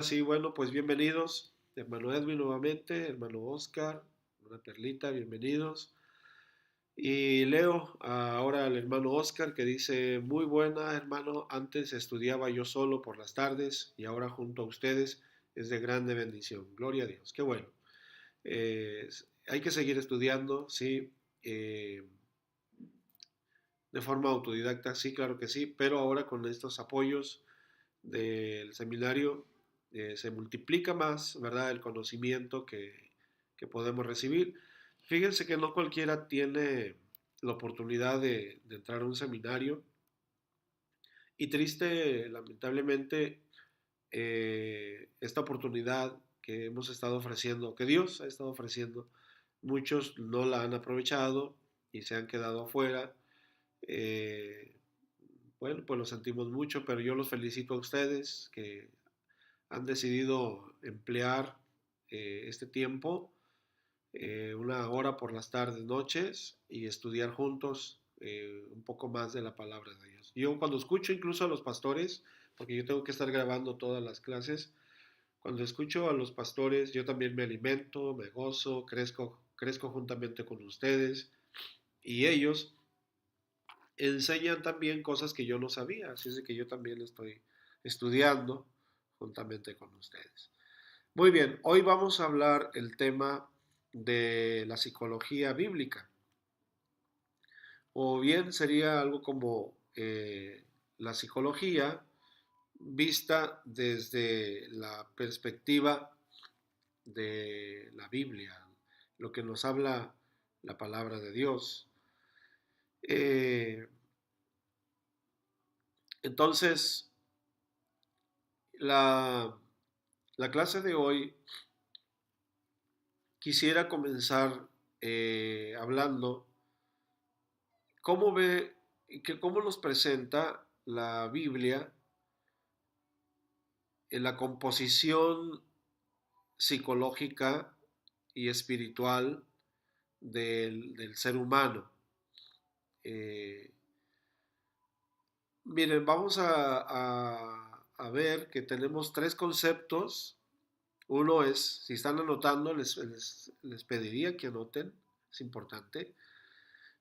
Sí, bueno, pues bienvenidos, hermano Edwin nuevamente, hermano Oscar, hermana Perlita, bienvenidos. Y leo ahora al hermano Oscar que dice, muy buena hermano, antes estudiaba yo solo por las tardes y ahora junto a ustedes es de grande bendición. Gloria a Dios, qué bueno. Hay que seguir estudiando, sí, de forma autodidacta, sí, claro que sí, pero ahora con estos apoyos del seminario se multiplica más, ¿verdad? El conocimiento que podemos recibir. Fíjense que no cualquiera tiene la oportunidad de entrar a un seminario y triste, lamentablemente, esta oportunidad que hemos estado ofreciendo, que Dios ha estado ofreciendo, muchos no la han aprovechado y se han quedado afuera. Eh, bueno, pues lo sentimos mucho, pero yo los felicito a ustedes que han decidido emplear este tiempo, una hora por las tardes, noches, y estudiar juntos un poco más de la palabra de Dios. Yo cuando escucho incluso a los pastores, porque yo tengo que estar grabando todas las clases, cuando escucho a los pastores, yo también me alimento, me gozo, crezco juntamente con ustedes, y ellos enseñan también cosas que yo no sabía, así es de que yo también estoy estudiando juntamente con ustedes. Muy bien, hoy vamos a hablar el tema de la psicología bíblica, o bien sería algo como la psicología vista desde la perspectiva de la Biblia, lo que nos habla la palabra de Dios. Eh, entonces, la, la clase de hoy quisiera comenzar hablando cómo ve, cómo nos presenta la Biblia en la composición psicológica y espiritual del ser humano. Eh, Miren, vamos a ver que tenemos tres conceptos. Uno es, si están anotando, les pediría que anoten, es importante.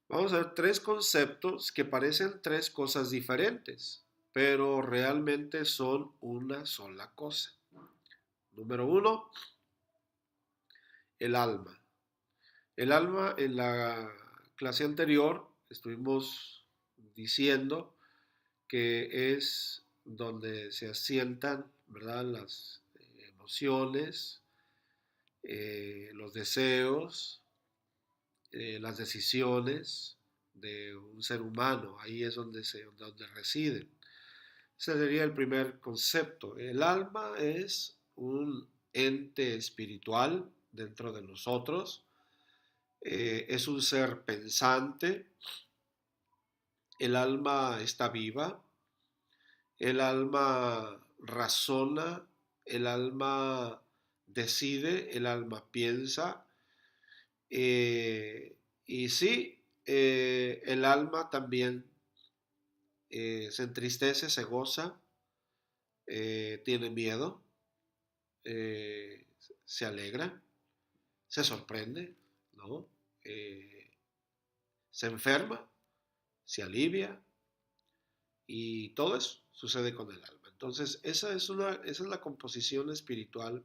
Vamos a ver tres conceptos que parecen tres cosas diferentes, pero realmente son una sola cosa. Número uno, el alma. El alma en la clase anterior estuvimos diciendo que es donde se asientan, ¿verdad? Las emociones, los deseos, las decisiones de un ser humano. Ahí es donde residen. Ese sería el primer concepto. El alma es un ente espiritual dentro de nosotros, es un ser pensante, el alma está viva, el alma razona, el alma decide, el alma piensa, y sí, el alma también se entristece, se goza, tiene miedo, eh, se alegra, se sorprende, ¿no? Eh, Se enferma, se alivia y todo eso sucede con el alma. Entonces, esa es la composición espiritual,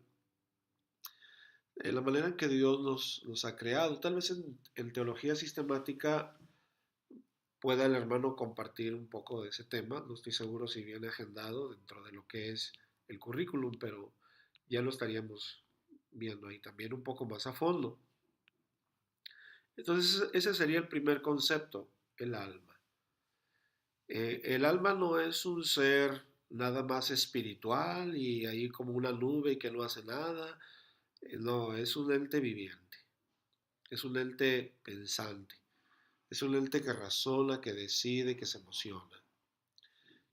la manera en que Dios nos ha creado. Tal vez en teología sistemática pueda el hermano compartir un poco de ese tema. No estoy seguro si viene agendado dentro de lo que es el currículum, pero ya lo estaríamos viendo ahí también un poco más a fondo. Entonces, ese sería el primer concepto, el alma. El alma no es un ser nada más espiritual y ahí como una nube que no hace nada. No, es un ente viviente, es un ente pensante, es un ente que razona, que decide, que se emociona.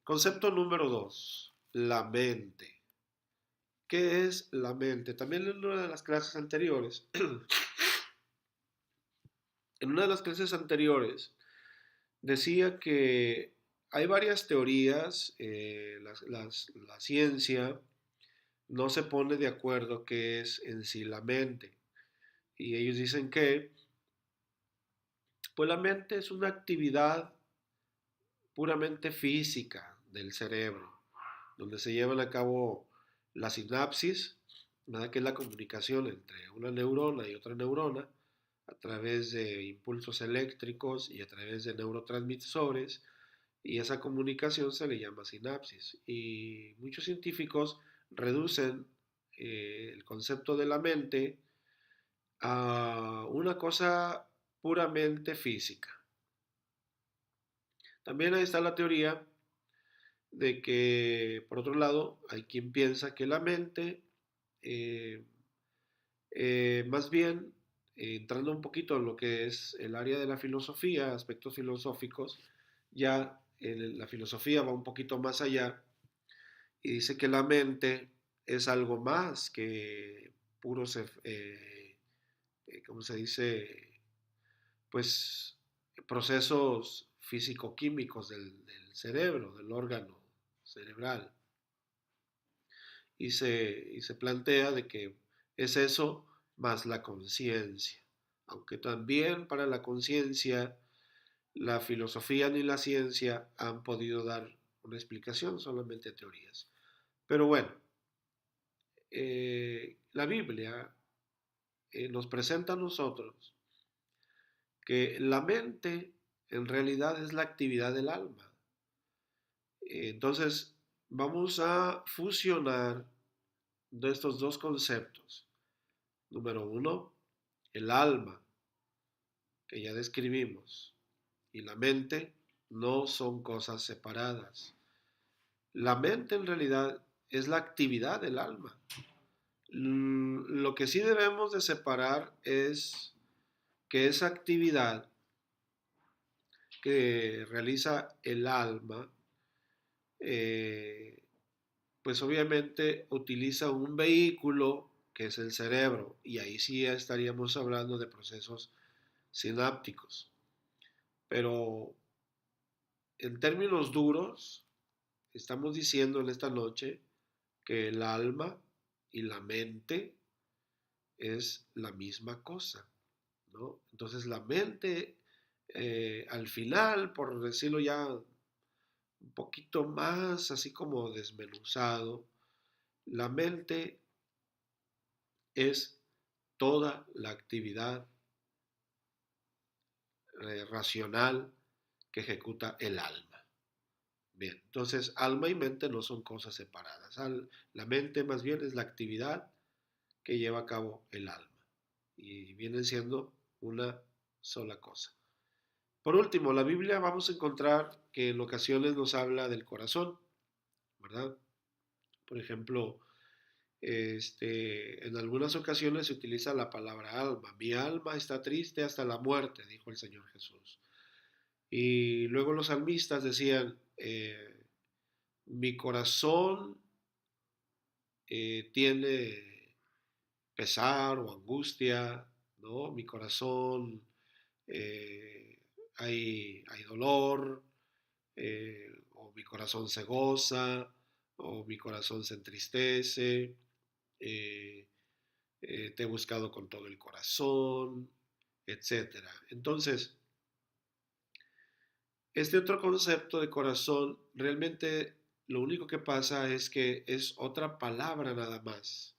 Concepto número dos, la mente. ¿Qué es la mente? También en una de las clases anteriores, en una de las clases anteriores decía que hay varias teorías, la ciencia no se pone de acuerdo qué es en sí la mente. Y ellos dicen que, pues la mente es una actividad puramente física del cerebro, donde se llevan a cabo la sinapsis, nada que es la comunicación entre una neurona y otra neurona, a través de impulsos eléctricos y a través de neurotransmisores, y esa comunicación se le llama sinapsis. Y muchos científicos reducen el concepto de la mente a una cosa puramente física. También ahí está la teoría de que, por otro lado, hay quien piensa que la mente, eh, más bien, entrando un poquito en lo que es el área de la filosofía, aspectos filosóficos, ya la filosofía va un poquito más allá y dice que la mente es algo más que puros, ¿cómo se dice? Pues procesos físico-químicos del cerebro, del órgano cerebral. Y se plantea de que es eso más la conciencia. Aunque también para la conciencia la filosofía ni la ciencia han podido dar una explicación, solamente teorías. Pero bueno, la Biblia nos presenta a nosotros que la mente en realidad es la actividad del alma. Entonces, vamos a fusionar de estos dos conceptos. Número uno, el alma, que ya describimos, y la mente no son cosas separadas. La mente en realidad es la actividad del alma. Lo que sí debemos de separar es que esa actividad que realiza el alma, eh, pues obviamente utiliza un vehículo que es el cerebro, y ahí sí ya estaríamos hablando de procesos sinápticos. Pero en términos duros, estamos diciendo en esta noche que el alma y la mente es la misma cosa, ¿no? Entonces la mente, al final, por decirlo ya un poquito más así como desmenuzado, la mente es toda la actividad racional que ejecuta el alma. Bien, entonces alma y mente no son cosas separadas. La mente más bien es la actividad que lleva a cabo el alma y vienen siendo una sola cosa. Por último, la Biblia vamos a encontrar que en ocasiones nos habla del corazón, ¿verdad? Por ejemplo, en algunas ocasiones se utiliza la palabra alma. Mi alma está triste hasta la muerte, dijo el Señor Jesús. Y luego los salmistas decían, mi corazón tiene pesar o angustia, ¿no? Mi corazón, eh, hay dolor, o mi corazón se goza, o mi corazón se entristece, eh, te he buscado con todo el corazón, etcétera. Entonces, este otro concepto de corazón, realmente lo único que pasa es que es otra palabra nada más.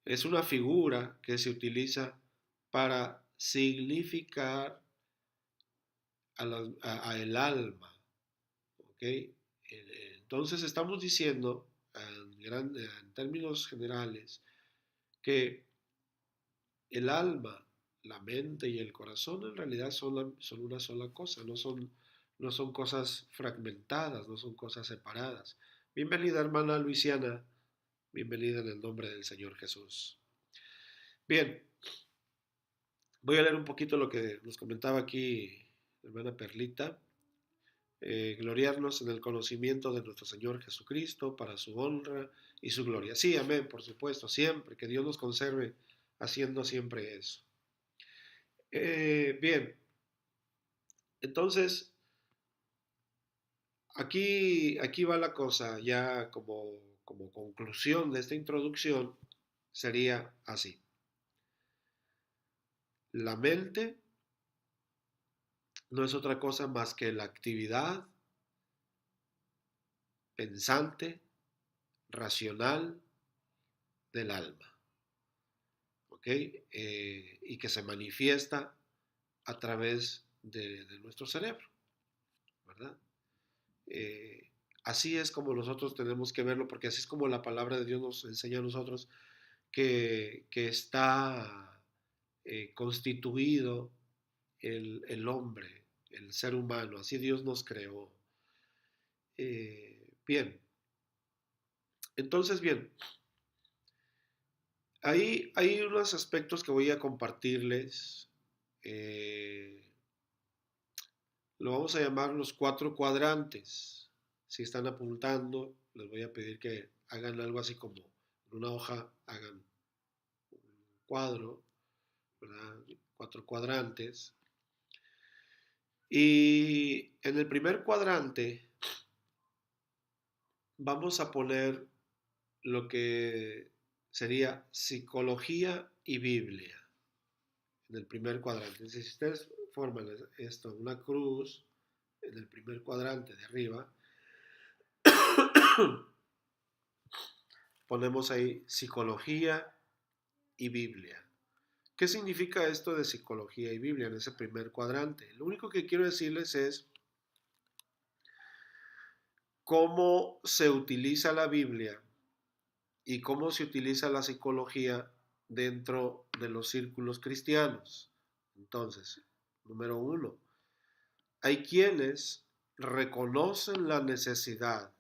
Es una figura que se utiliza para significar a el alma. ¿Ok? Entonces estamos diciendo, en términos generales, que el alma, la mente y el corazón en realidad son una sola cosa, no son cosas fragmentadas, no son cosas separadas. Bienvenida, hermana Luisiana, bienvenida en el nombre del Señor Jesús. Bien, voy a leer un poquito lo que nos comentaba aquí la hermana Perlita. Gloriarnos en el conocimiento de nuestro Señor Jesucristo para su honra y su gloria. Sí, amén, por supuesto, siempre, que Dios nos conserve haciendo siempre eso. Bien, entonces, aquí va la cosa ya como como conclusión de esta introducción sería así. La mente no es otra cosa más que la actividad pensante, racional del alma, ¿ok? Y que se manifiesta a través de nuestro cerebro, ¿verdad? Eh, Así es como nosotros tenemos que verlo, porque así es como la palabra de Dios nos enseña a nosotros que está constituido el hombre, el ser humano, así Dios nos creó. Bien, entonces bien, hay unos aspectos que voy a compartirles. eh, lo vamos a llamar los cuatro cuadrantes. Si están apuntando, les voy a pedir que hagan algo así como en una hoja, hagan un cuadro, ¿verdad? Cuatro cuadrantes. Y en el primer cuadrante vamos a poner lo que sería psicología y Biblia en el primer cuadrante. Si ustedes forman esto, una cruz en el primer cuadrante de arriba, ponemos ahí psicología y Biblia. ¿Qué significa esto de psicología y Biblia en ese primer cuadrante? Lo único que quiero decirles es cómo se utiliza la Biblia y cómo se utiliza la psicología dentro de los círculos cristianos. Entonces, número uno, hay quienes reconocen la necesidad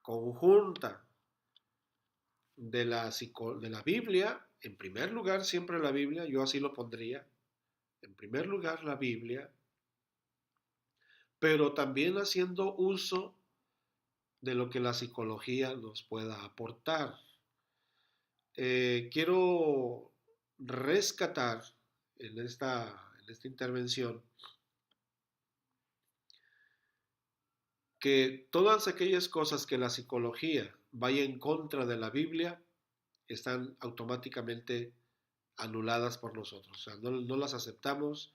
conjunta de la Biblia, en primer lugar siempre la Biblia, yo así lo pondría, en primer lugar la Biblia, pero también haciendo uso de lo que la psicología nos pueda aportar. Quiero rescatar en esta intervención que todas aquellas cosas que la psicología vaya en contra de la Biblia están automáticamente anuladas por nosotros. O sea, no las aceptamos,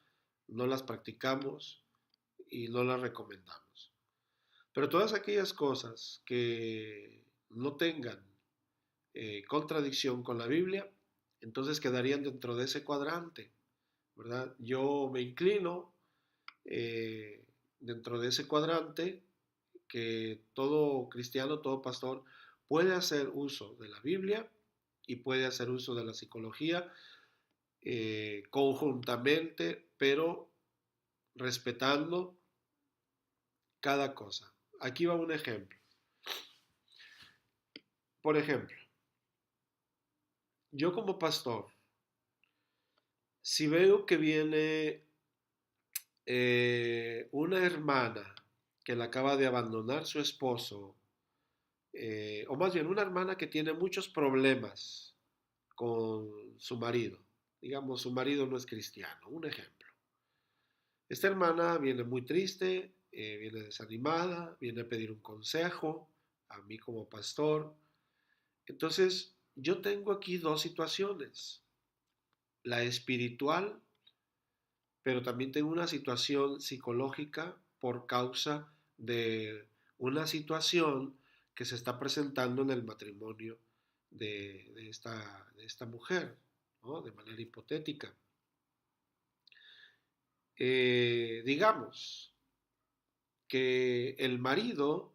no las practicamos y no las recomendamos. Pero todas aquellas cosas que no tengan contradicción con la Biblia, entonces quedarían dentro de ese cuadrante, ¿verdad? Yo me inclino dentro de ese cuadrante que todo cristiano, todo pastor puede hacer uso de la Biblia y puede hacer uso de la psicología conjuntamente, pero respetando cada cosa. Aquí va un ejemplo. Por ejemplo, yo como pastor, si veo que viene una hermana que le acaba de abandonar su esposo, o más bien una hermana que tiene muchos problemas con su marido, digamos, su marido no es cristiano, un ejemplo. Esta hermana viene muy triste, viene desanimada, viene a pedir un consejo a mí como pastor. Entonces, yo tengo aquí dos situaciones, la espiritual, pero también tengo una situación psicológica por causa de una situación que se está presentando en el matrimonio de esta mujer, ¿no? De manera hipotética. Digamos que el marido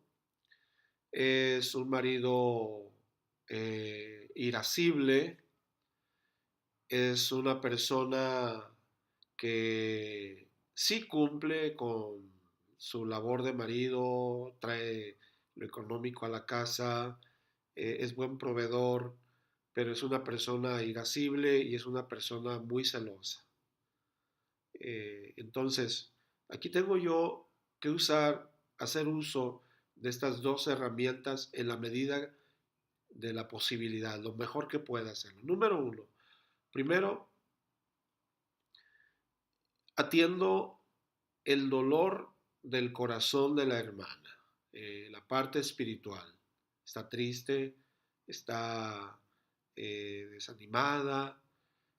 es un marido irascible, es una persona que sí cumple con su labor de marido, trae lo económico a la casa, es buen proveedor, pero es una persona irascible y es una persona muy celosa. Entonces, aquí tengo yo que hacer uso de estas dos herramientas en la medida de la posibilidad, lo mejor que pueda hacerlo. Número uno, primero, atiendo el dolor del corazón de la hermana, la parte espiritual. está triste, está desanimada,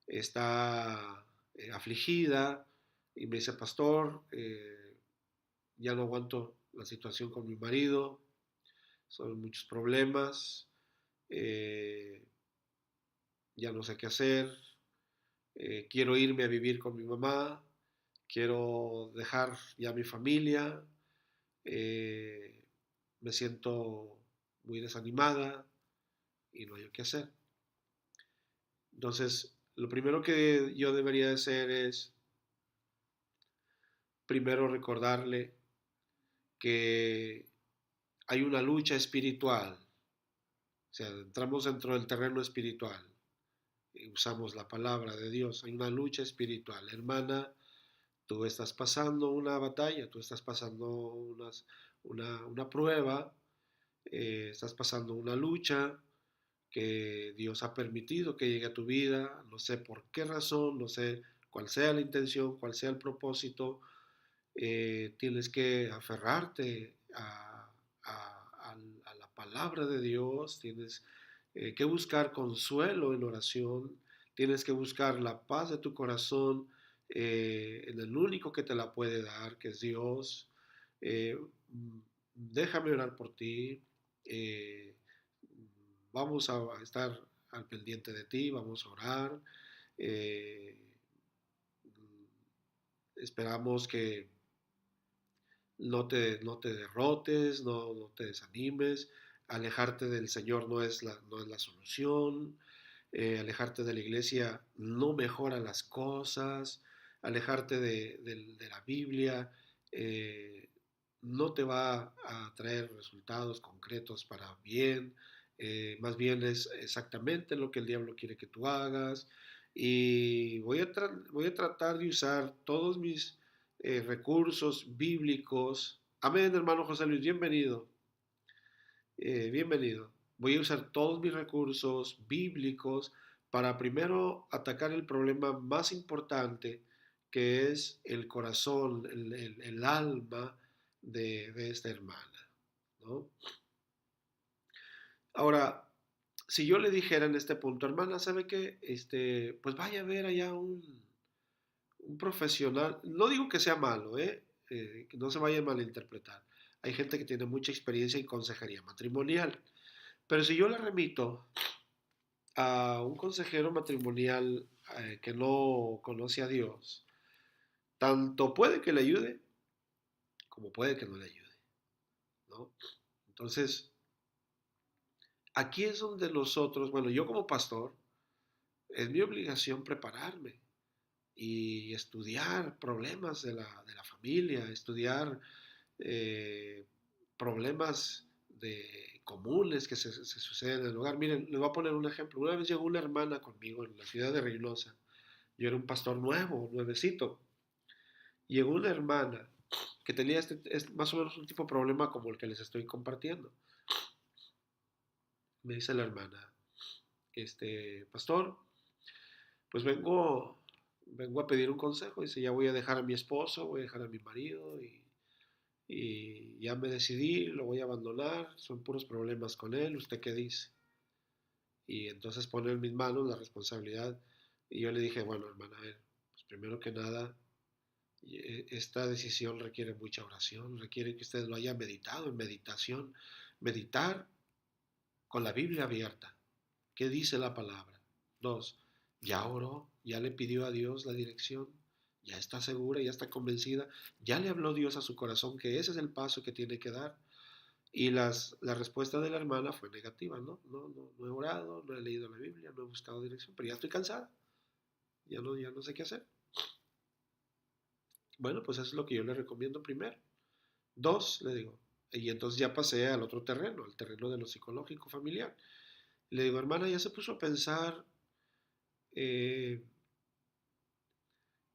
está afligida y me dice, pastor, ya no aguanto la situación con mi marido, son muchos problemas, eh, ya no sé qué hacer, quiero irme a vivir con mi mamá, quiero dejar ya mi familia, eh, me siento muy desanimada y no hay qué hacer. Entonces, lo primero que yo debería de hacer es primero recordarle que hay una lucha espiritual, o sea, entramos dentro del terreno espiritual y usamos la palabra de Dios, hay una lucha espiritual. Hermana, tú estás pasando una batalla, tú estás pasando una prueba, estás pasando una lucha que Dios ha permitido que llegue a tu vida, no sé por qué razón, no sé cuál sea la intención, cuál sea el propósito, tienes que aferrarte a la palabra de Dios, tienes que buscar consuelo en oración, tienes que buscar la paz de tu corazón en el único que te la puede dar, que es Dios. Eh, Déjame orar por ti. eh, Vamos a estar al pendiente de ti, vamos a orar. eh, Esperamos que no te derrotes, no te desanimes. Alejarte del Señor no es la solución. Alejarte de la iglesia no mejora las cosas. Alejarte de la Biblia eh, no te va a traer resultados concretos para bien. Más bien es exactamente lo que el diablo quiere que tú hagas. Y voy a tratar de usar todos mis recursos bíblicos. Amén, hermano José Luis, bienvenido. Bienvenido. Voy a usar todos mis recursos bíblicos para primero atacar el problema más importante, que es el corazón, el alma de esta hermana, ¿no? Ahora, si yo le dijera en este punto, hermana, ¿sabe qué? Pues vaya a ver allá un profesional, no digo que sea malo, que no se vaya a malinterpretar. Hay gente que tiene mucha experiencia en consejería matrimonial, pero si yo le remito a un consejero matrimonial que no conoce a Dios, tanto puede que le ayude como puede que no le ayude, ¿no? Entonces, aquí es donde nosotros, bueno, yo como pastor, es mi obligación prepararme y estudiar problemas de la familia, estudiar eh, problemas comunes que se suceden en el hogar. Miren, les voy a poner un ejemplo. Una vez llegó una hermana conmigo en la ciudad de Reynosa. Yo era un pastor nuevo, nuevecito. Llegó una hermana que tenía más o menos un tipo de problema como el que les estoy compartiendo. Me dice la hermana, pastor, pues vengo a pedir un consejo. Dice, ya voy a dejar a mi esposo, voy a dejar a mi marido y ya me decidí, lo voy a abandonar, son puros problemas con él, ¿usted qué dice? Y entonces pone en mis manos la responsabilidad y yo le dije, bueno, hermana, a ver, pues primero que nada, esta decisión requiere mucha oración, requiere que usted lo haya meditado en meditación, meditar con la Biblia abierta. ¿Qué dice la palabra? Dos, ya oró, ya le pidió a Dios la dirección, ya está segura, ya está convencida, ya le habló Dios a su corazón que ese es el paso que tiene que dar. Y la respuesta de la hermana fue negativa, ¿no? No he orado, no he leído la Biblia, no he buscado dirección, pero ya estoy cansada, ya no sé qué hacer. Bueno, pues eso es lo que yo le recomiendo primero. Dos, le digo, y entonces ya pasé al otro terreno, al terreno de lo psicológico familiar. Le digo, hermana, ya se puso a pensar eh,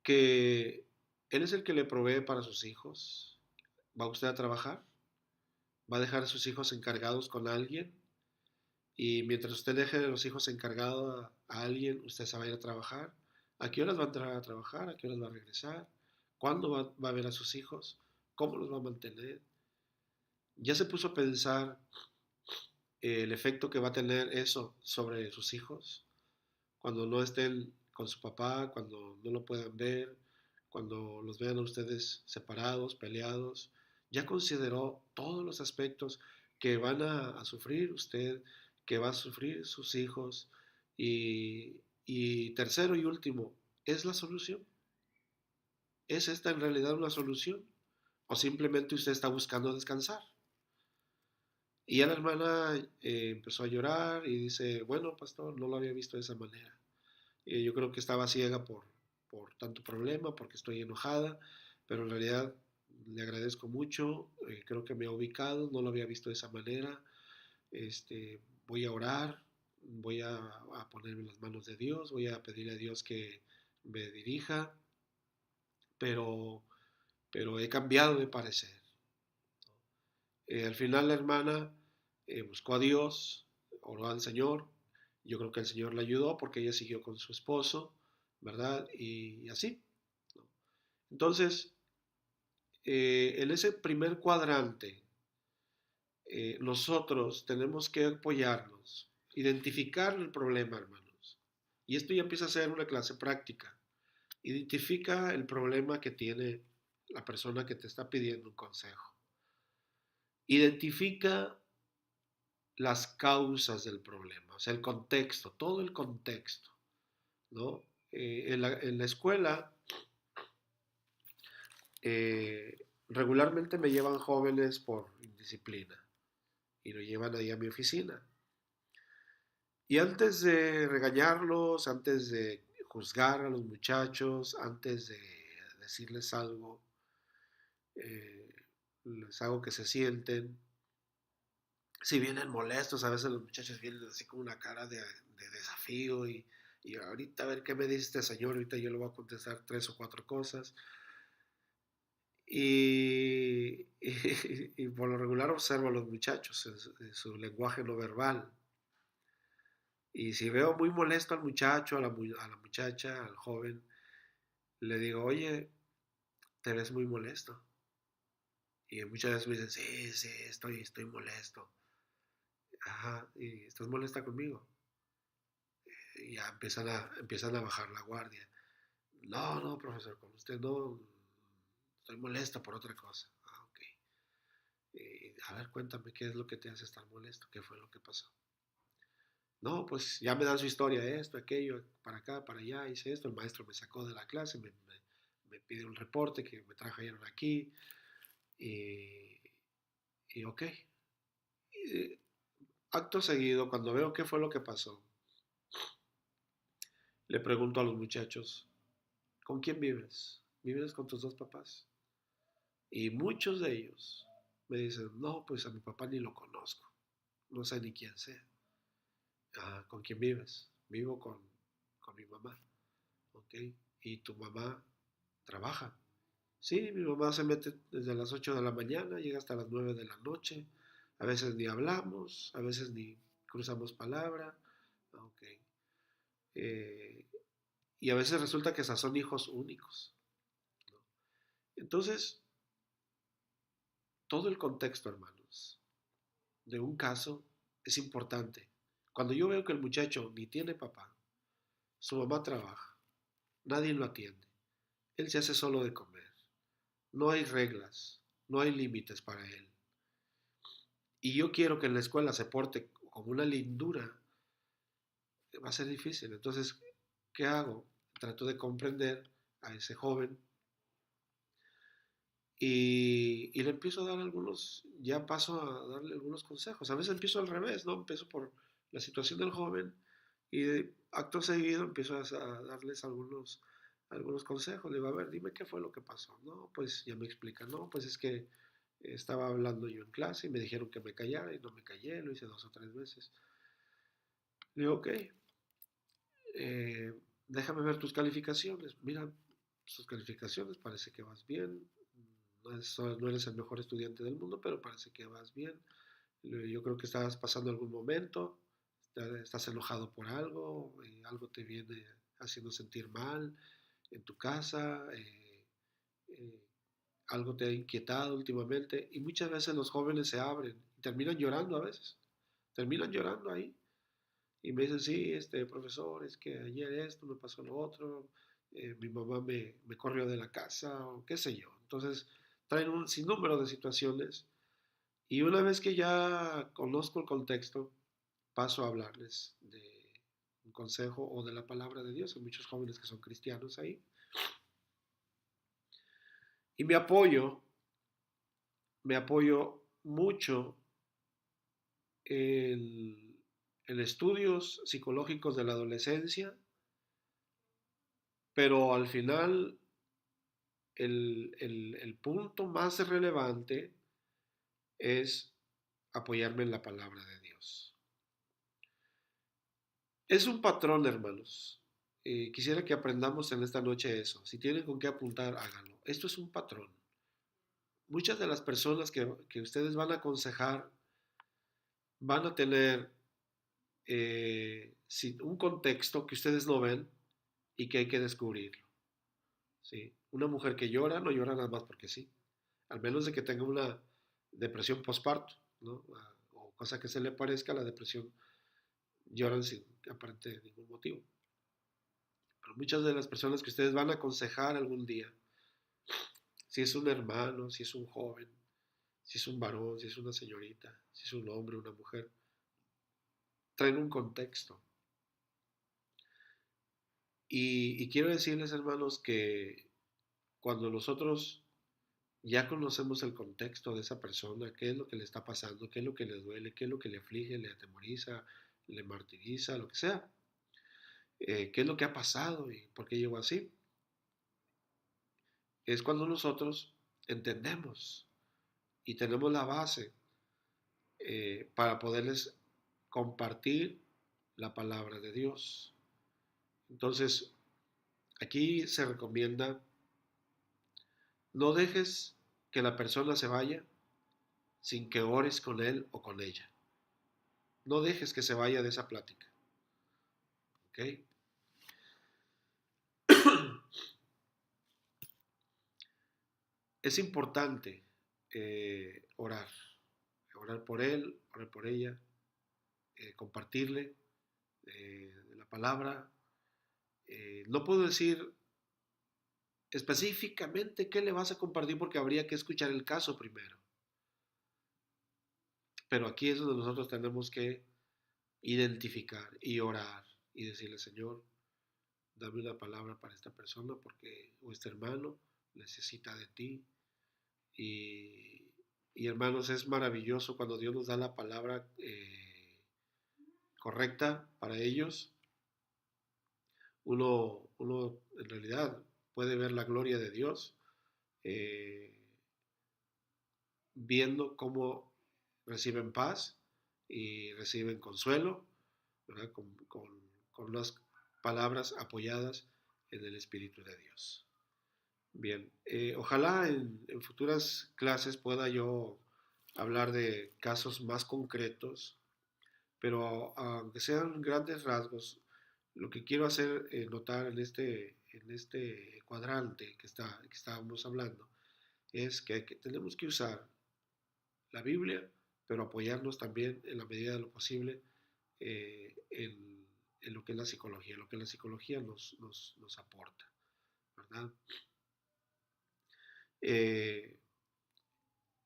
que él es el que le provee para sus hijos. ¿Va usted a trabajar? ¿Va a dejar a sus hijos encargados con alguien? Y mientras usted deje a los hijos encargados a alguien, usted se va a ir a trabajar. ¿A qué horas va a entrar a trabajar? ¿A qué horas va a regresar? ¿Cuándo va a ver a sus hijos? ¿Cómo los va a mantener? Ya se puso a pensar el efecto que va a tener eso sobre sus hijos cuando no estén con su papá, cuando no lo puedan ver, cuando los vean a ustedes separados, peleados. Ya consideró todos los aspectos que van a sufrir usted, que va a sufrir sus hijos. Y tercero y último, ¿es la solución? ¿Es esta en realidad una solución? ¿O simplemente usted está buscando descansar? Y ya la hermana empezó a llorar y dice, bueno, pastor, no lo había visto de esa manera. Yo creo que estaba ciega por tanto problema, porque estoy enojada, pero en realidad le agradezco mucho, creo que me ha ubicado, no lo había visto de esa manera. Voy a orar, voy a ponerme en las manos de Dios, voy a pedirle a Dios que me dirija, pero, pero he cambiado de parecer. Al final la hermana buscó a Dios, oró al Señor. Yo creo que el Señor la ayudó porque ella siguió con su esposo, ¿verdad? Y así, ¿no? Entonces, en ese primer cuadrante, nosotros tenemos que apoyarnos, identificar el problema, hermanos. Y esto ya empieza a ser una clase práctica. Identifica el problema que tiene la persona que te está pidiendo un consejo. Identifica las causas del problema, o sea, el contexto, todo el contexto, ¿no? En la escuela, regularmente me llevan jóvenes por indisciplina y lo llevan ahí a mi oficina. Y antes de regañarlos, antes de juzgar a los muchachos, antes de decirles algo, eh, les hago que se sienten. Si vienen molestos, a veces los muchachos vienen así con una cara de desafío y ahorita a ver qué me dice este señor, ahorita yo le voy a contestar tres o cuatro cosas. Y por lo regular observo a los muchachos en su lenguaje no verbal. Y si veo muy molesto al muchacho, a la muchacha, al joven, le digo, oye, te ves muy molesto. Y muchas veces me dicen, sí, sí, estoy molesto. Ajá, y estás molesta conmigo. Y ya empiezan a bajar la guardia. No, no, profesor, con usted no, estoy molesto por otra cosa. Ah, ok. A ver, cuéntame qué es lo que te hace estar molesto, qué fue lo que pasó. No, pues ya me dan su historia, esto, aquello, para acá, para allá, hice esto, el maestro me sacó de la clase, me pide un reporte que me trajeron aquí, y, y ok. Y, acto seguido, cuando veo qué fue lo que pasó, le pregunto a los muchachos, ¿con quién vives? ¿Vives con tus dos papás? Y muchos de ellos me dicen, no, pues a mi papá ni lo conozco, no sé ni quién sea. Ah, ¿con quién vives? Vivo con mi mamá, ¿ok? ¿Y tu mamá trabaja? Sí, mi mamá se mete desde las 8 de la mañana, llega hasta las 9 de la noche, a veces ni hablamos, a veces ni cruzamos palabra, ¿ok? Eh, y a veces resulta que esas son hijos únicos, ¿no? Entonces, todo el contexto, hermanos, de un caso es importante. Cuando yo veo que el muchacho ni tiene papá, su mamá trabaja, nadie lo atiende, él se hace solo de comer, no hay reglas, no hay límites para él, y yo quiero que en la escuela se porte como una lindura, va a ser difícil. Entonces, ¿qué hago? Trato de comprender a ese joven y le empiezo a dar algunos, ya paso a darle algunos consejos. A veces empiezo al revés, ¿no? Empiezo por la situación del joven y acto seguido empiezo a darles algunos consejos. Le digo, a ver, dime qué fue lo que pasó. No, pues ya me explica, no, pues es que estaba hablando yo en clase y me dijeron que me callara y no me callé, lo hice 2 o 3 veces. Le digo, ok, eh, déjame ver tus calificaciones. Mira, tus calificaciones, parece que vas bien. No eres el mejor estudiante del mundo, pero parece que vas bien. Yo creo que estás pasando algún momento, estás enojado por algo, algo te viene haciendo sentir mal en tu casa, eh, algo te ha inquietado últimamente. Y muchas veces los jóvenes se abren y terminan llorando a veces. terminan llorando ahí y me dicen, sí, profesor, es que ayer esto, me pasó lo otro, mi mamá me corrió de la casa o qué sé yo. Entonces traen un sinnúmero de situaciones y una vez que ya conozco el contexto, paso a hablarles de un consejo o de la palabra de Dios. Hay muchos jóvenes que son cristianos ahí. Y me apoyo mucho en, en estudios psicológicos de la adolescencia, pero al final el punto más relevante es apoyarme en la palabra de Dios. Es un patrón, hermanos. Quisiera que aprendamos en esta noche eso. Si tienen con qué apuntar, háganlo. Esto es un patrón. Muchas de las personas que ustedes van a aconsejar van a tener un contexto que ustedes no ven y que hay que descubrirlo. ¿Sí? Una mujer que llora no llora nada más porque sí, al menos de que tenga una depresión postparto, ¿no? O cosa que se le parezca a la depresión, lloran sin aparente ningún motivo. Pero muchas de las personas que ustedes van a aconsejar algún día, si es un hermano, si es un joven, si es un varón, si es una señorita, si es un hombre, una mujer, traen un contexto. Y quiero decirles, hermanos, que cuando nosotros ya conocemos el contexto de esa persona, qué es lo que le está pasando, qué es lo que le duele, qué es lo que le aflige, le atemoriza, le martiriza, lo que sea, qué es lo que ha pasado y por qué llegó así, es cuando nosotros entendemos y tenemos la base para poderles compartir la palabra de Dios. Entonces, aquí se recomienda, no dejes que la persona se vaya sin que ores con él o con ella. No dejes que se vaya de esa plática. ¿Ok? Es importante orar por él, orar por ella, compartirle la palabra. No puedo decir específicamente qué le vas a compartir porque habría que escuchar el caso primero. Pero aquí es donde nosotros tenemos que identificar y orar y decirle, Señor, dame una palabra para esta persona porque o este hermano necesita de ti. Y, y hermanos, es maravilloso cuando Dios nos da la palabra correcta para ellos. Uno en realidad puede ver la gloria de Dios eh, viendo cómo reciben paz y reciben consuelo, ¿verdad? Con las palabras apoyadas en el Espíritu de Dios. Bien, ojalá en futuras clases pueda yo hablar de casos más concretos, pero aunque sean grandes rasgos, lo que quiero hacer notar en este cuadrante que estábamos hablando es que tenemos que usar la Biblia, pero apoyarnos también en la medida de lo posible en lo que es la psicología, lo que la psicología nos aporta, ¿verdad? Eh,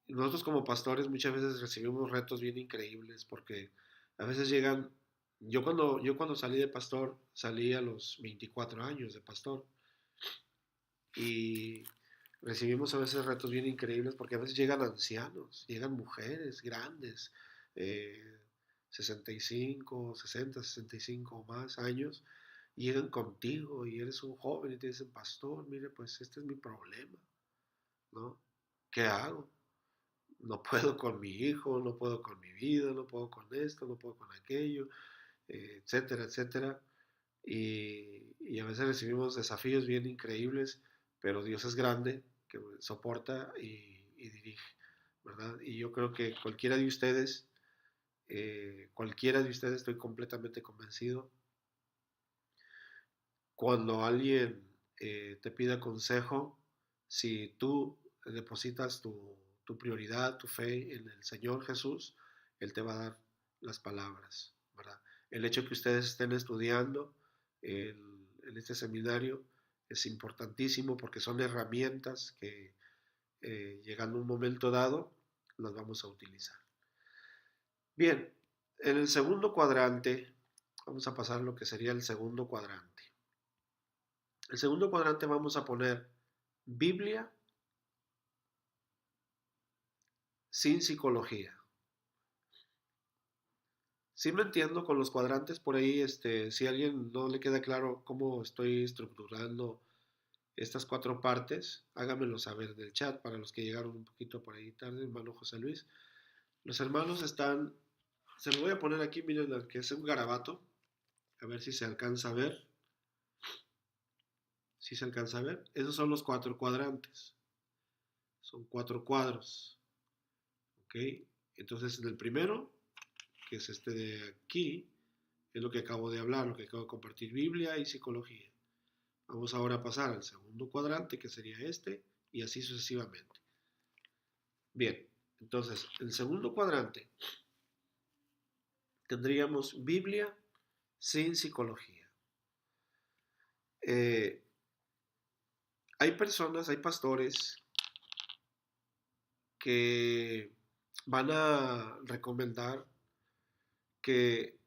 Nosotros como pastores muchas veces recibimos retos bien increíbles porque a veces llegan, yo cuando salí de pastor, salí a los 24 años de pastor y recibimos a veces retos bien increíbles porque a veces llegan ancianos, llegan mujeres grandes, eh, 65, 60, 65 o más años, y llegan contigo y eres un joven y te dicen, pastor, mire, pues este es mi problema, ¿no? ¿Qué hago? No puedo con mi hijo, no puedo con mi vida, no puedo con esto, no puedo con aquello, etcétera, etcétera. Y a veces recibimos desafíos bien increíbles, pero Dios es grande, que soporta y dirige, ¿verdad? Y yo creo que cualquiera de ustedes, estoy completamente convencido, cuando alguien te pida consejo, si tú depositas tu prioridad, tu fe en el Señor Jesús, Él te va a dar las palabras, ¿verdad? El hecho que ustedes estén estudiando en este seminario es importantísimo porque son herramientas que llegando a un momento dado las vamos a utilizar. Bien, en el segundo cuadrante, vamos a pasar lo que sería el segundo cuadrante. El segundo cuadrante vamos a poner Biblia sin psicología. Sí me entiendo con los cuadrantes por ahí, si a alguien no le queda claro cómo estoy estructurando estas cuatro partes, háganmelo saber en el chat para los que llegaron un poquito por ahí tarde, hermano José Luis. Los hermanos están, se lo voy a poner aquí, miren, que es un garabato, a ver si se alcanza a ver, si se alcanza a ver. Esos son los cuatro cuadrantes, son cuatro cuadros, ¿ok? Entonces en el primero, que es este de aquí, es lo que acabo de hablar, lo que acabo de compartir, Biblia y psicología. Vamos ahora a pasar al segundo cuadrante, que sería este, y así sucesivamente. Bien, entonces, el segundo cuadrante tendríamos Biblia sin psicología. Eh, hay personas, hay pastores que van a recomendar que,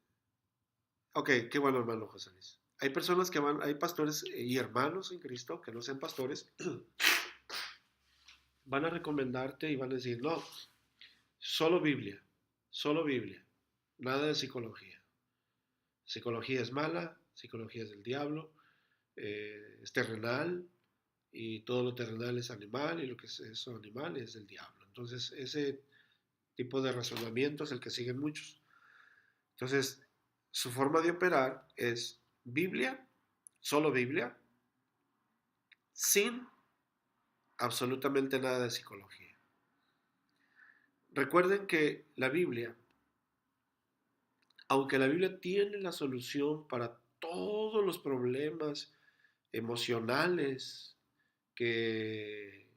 ok, qué bueno hermano José Luis. Hay personas que van, hay pastores y hermanos en Cristo que no sean pastores, van a recomendarte y van a decir, no, solo Biblia, nada de psicología. Psicología es mala, psicología es del diablo, es terrenal y todo lo terrenal es animal y lo que es eso animal es del diablo. Entonces ese tipo de razonamiento es el que siguen muchos. Entonces su forma de operar es Biblia, solo Biblia, sin absolutamente nada de psicología. Recuerden que la Biblia, aunque la Biblia tiene la solución para todos los problemas emocionales que,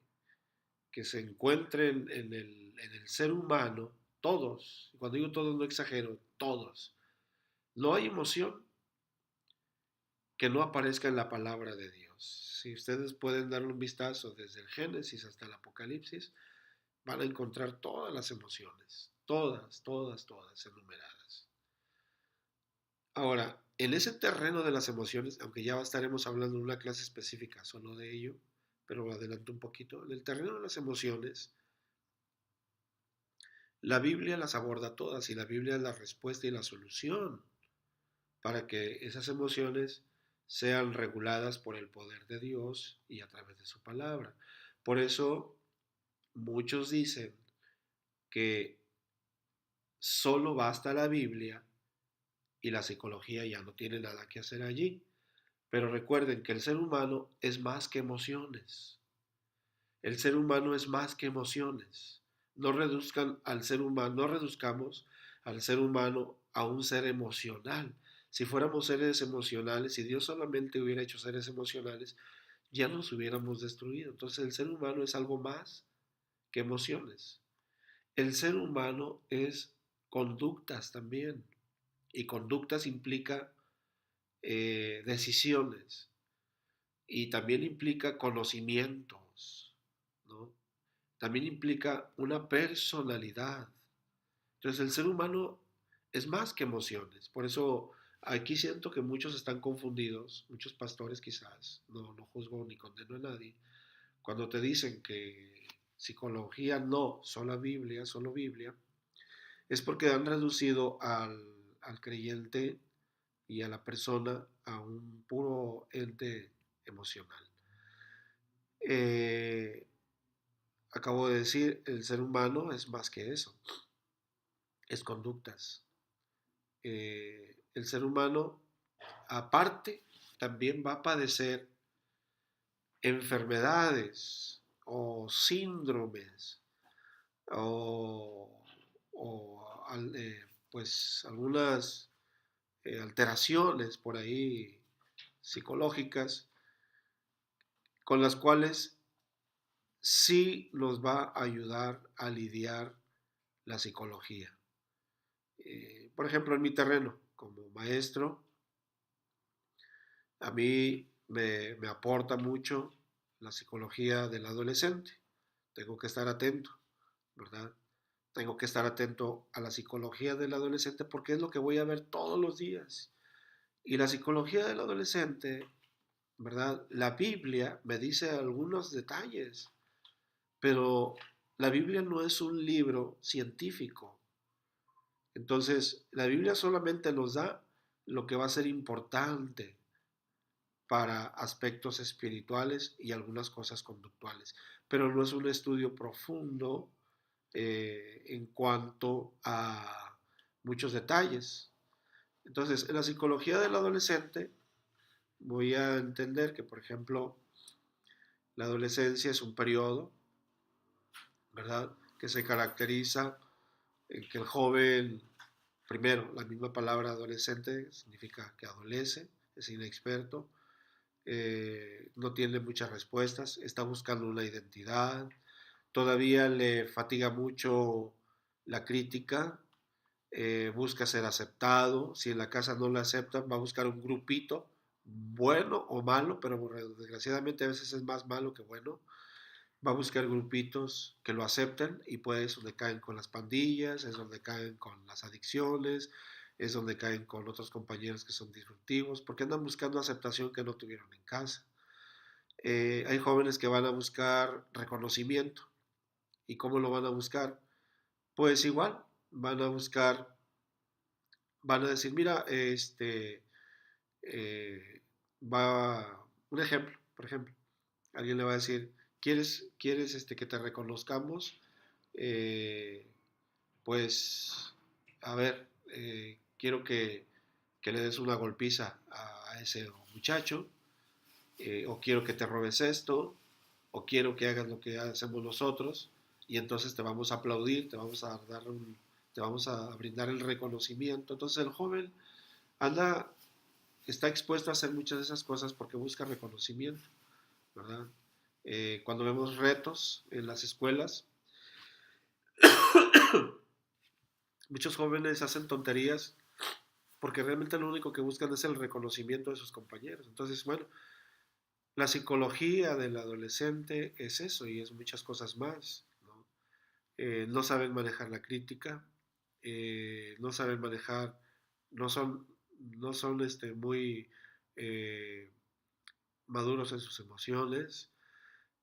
que se encuentren en el ser humano, todos, cuando digo todos no exagero, todos, no hay emoción que no aparezca en la palabra de Dios. Si ustedes pueden darle un vistazo desde el Génesis hasta el Apocalipsis, van a encontrar todas las emociones, todas, todas, todas enumeradas. Ahora, en ese terreno de las emociones, aunque ya estaremos hablando en una clase específica solo de ello, pero adelanto un poquito, en el terreno de las emociones, la Biblia las aborda todas y la Biblia es la respuesta y la solución para que esas emociones sean reguladas por el poder de Dios y a través de su palabra. Por eso muchos dicen que solo basta la Biblia y la psicología ya no tiene nada que hacer allí. Pero recuerden que el ser humano es más que emociones. El ser humano es más que emociones. No reduzcan al ser humano, no reduzcamos al ser humano a un ser emocional. Si fuéramos seres emocionales, si Dios solamente hubiera hecho seres emocionales, ya nos hubiéramos destruido. Entonces el ser humano es algo más que emociones. El ser humano es conductas también. Y conductas implica decisiones y también implica conocimientos, ¿no? También implica una personalidad. Entonces el ser humano es más que emociones. Por eso aquí siento que muchos están confundidos, muchos pastores quizás, no juzgo ni condeno a nadie, cuando te dicen que psicología no, solo Biblia, es porque han reducido al creyente y a la persona a un puro ente emocional. Eh, Acabo de decir, el ser humano es más que eso, es conductas. El ser humano, aparte, también va a padecer enfermedades o síndromes o, o pues algunas alteraciones por ahí psicológicas con las cuales sí nos va a ayudar a lidiar la psicología. por ejemplo, en mi terreno como maestro, a mí me aporta mucho la psicología del adolescente. Tengo que estar atento, ¿verdad? Tengo que estar atento a la psicología del adolescente porque es lo que voy a ver todos los días. Y la psicología del adolescente, ¿verdad? La Biblia me dice algunos detalles, pero la Biblia no es un libro científico. Entonces, la Biblia solamente nos da lo que va a ser importante para aspectos espirituales y algunas cosas conductuales, pero no es un estudio profundo en cuanto a muchos detalles. Entonces, en la psicología del adolescente voy a entender que, por ejemplo, la adolescencia es un periodo, ¿verdad? Que se caracteriza en que el joven, primero, la misma palabra adolescente significa que adolece, es inexperto, no tiene muchas respuestas, está buscando una identidad, todavía le fatiga mucho la crítica, busca ser aceptado, si en la casa no lo aceptan va a buscar un grupito, bueno o malo, pero desgraciadamente a veces es más malo que bueno, va a buscar grupitos que lo acepten y pues es donde caen con las pandillas, es donde caen con las adicciones, es donde caen con otros compañeros que son disruptivos, porque andan buscando aceptación que no tuvieron en casa. Hay jóvenes que van a buscar reconocimiento. ¿Y cómo lo van a buscar? Pues igual, van a buscar, van a decir, mira, eh, va, un ejemplo, por ejemplo, alguien le va a decir, ¿quieres que te reconozcamos? Eh, pues, a ver, quiero que le des una golpiza a ese muchacho, o quiero que te robes esto, o quiero que hagas lo que hacemos nosotros, y entonces te vamos a aplaudir, te vamos a brindar el reconocimiento. Entonces el joven anda, está expuesto a hacer muchas de esas cosas porque busca reconocimiento, ¿verdad? Cuando vemos retos en las escuelas, muchos jóvenes hacen tonterías porque realmente lo único que buscan es el reconocimiento de sus compañeros. Entonces, bueno, la psicología del adolescente es eso y es muchas cosas más, ¿no? No saben manejar la crítica, no saben manejar, no son, no son muy eh, maduros en sus emociones,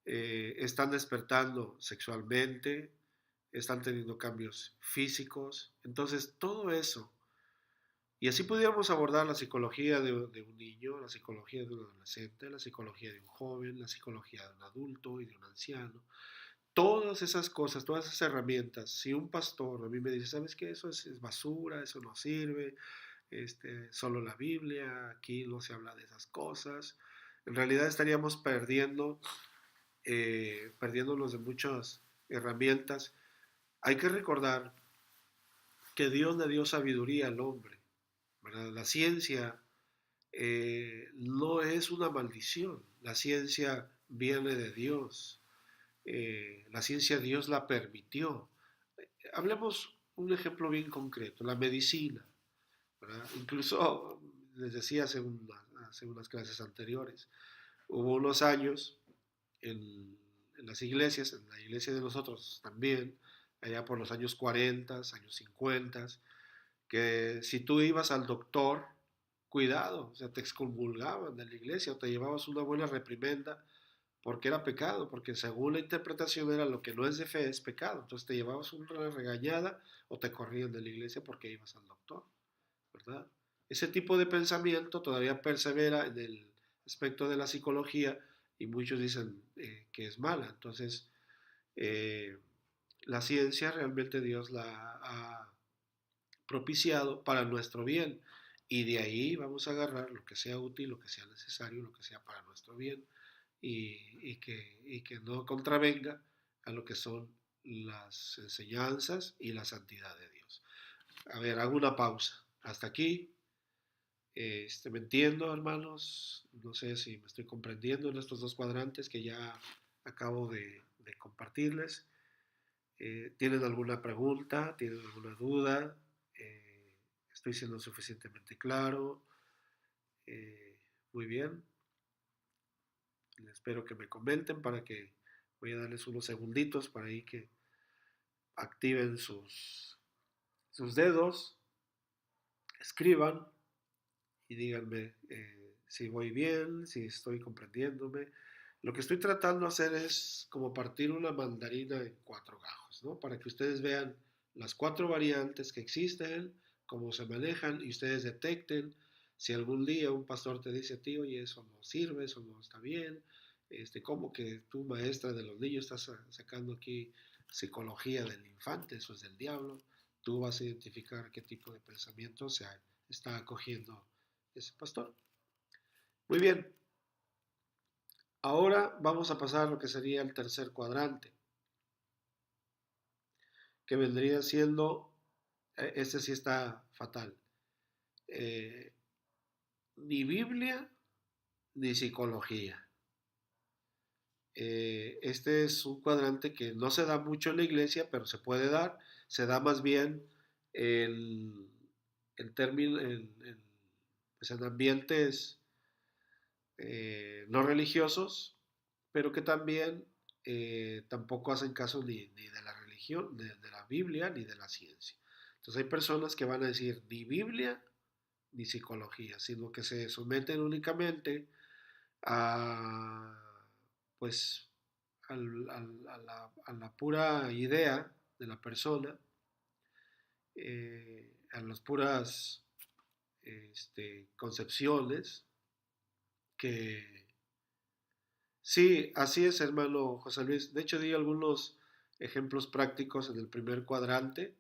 están despertando sexualmente, están teniendo cambios físicos, entonces todo eso. Y así pudiéramos abordar la psicología de un niño, la psicología de un adolescente, la psicología de un joven, la psicología de un adulto y de un anciano. Todas esas cosas, todas esas herramientas, si un pastor a mí me dice, ¿sabes qué? Eso es basura, eso no sirve, solo la Biblia, aquí no se habla de esas cosas, en realidad estaríamos perdiéndonos de muchas herramientas. Hay que recordar que Dios le dio sabiduría al hombre, ¿verdad? La ciencia no es una maldición, la ciencia viene de Dios, la ciencia Dios la permitió. Hablemos un ejemplo bien concreto, la medicina, ¿verdad? Incluso les decía hace unas clases anteriores, hubo unos años en las iglesias, en la iglesia de nosotros también, allá por los años 40, años 50, que si tú ibas al doctor, cuidado, o sea, te excomulgaban de la iglesia o te llevabas una buena reprimenda porque era pecado, porque según la interpretación era lo que no es de fe es pecado. Entonces te llevabas una regañada o te corrían de la iglesia porque ibas al doctor, ¿verdad? Ese tipo de pensamiento todavía persevera en el aspecto de la psicología y muchos dicen que es mala. Entonces, eh, la ciencia realmente Dios la ha propiciado para nuestro bien y de ahí vamos a agarrar lo que sea útil, lo que sea necesario, lo que sea para nuestro bien y que no contravenga a lo que son las enseñanzas y la santidad de Dios. A ver, hago una pausa. Hasta aquí. Me entiendo, hermanos. No sé si me estoy comprendiendo en estos dos cuadrantes que ya acabo de compartirles. ¿Tienen alguna pregunta? ¿Tienen alguna duda? Estoy siendo suficientemente claro. Eh, Muy bien. Espero que me comenten para que voy a darles unos segunditos para ahí que activen sus dedos, escriban y díganme si voy bien, si estoy comprendiéndome. Lo que estoy tratando de hacer es como partir una mandarina en cuatro gajos, ¿no? Para que ustedes vean las cuatro variantes que existen, cómo se manejan y ustedes detecten si algún día un pastor te dice a ti, oye, eso no sirve, eso no está bien, como que tú, maestra de los niños, estás sacando aquí psicología del infante, eso es del diablo, tú vas a identificar qué tipo de pensamiento se está acogiendo ese pastor. Muy bien, ahora vamos a pasar a lo que sería el tercer cuadrante, que vendría siendo, este sí está fatal, eh, ni Biblia ni psicología. Este es un cuadrante que no se da mucho en la iglesia, pero se puede dar. Se da más bien en, en términos, pues en ambientes no religiosos, pero que también tampoco hacen caso ni de la religión, de la Biblia, ni de la ciencia. Entonces hay personas que van a decir ni Biblia ni psicología, sino que se someten únicamente a, pues, a la pura idea de la persona, a las puras concepciones que, sí, así es, hermano José Luis. De hecho, di algunos ejemplos prácticos en el primer cuadrante.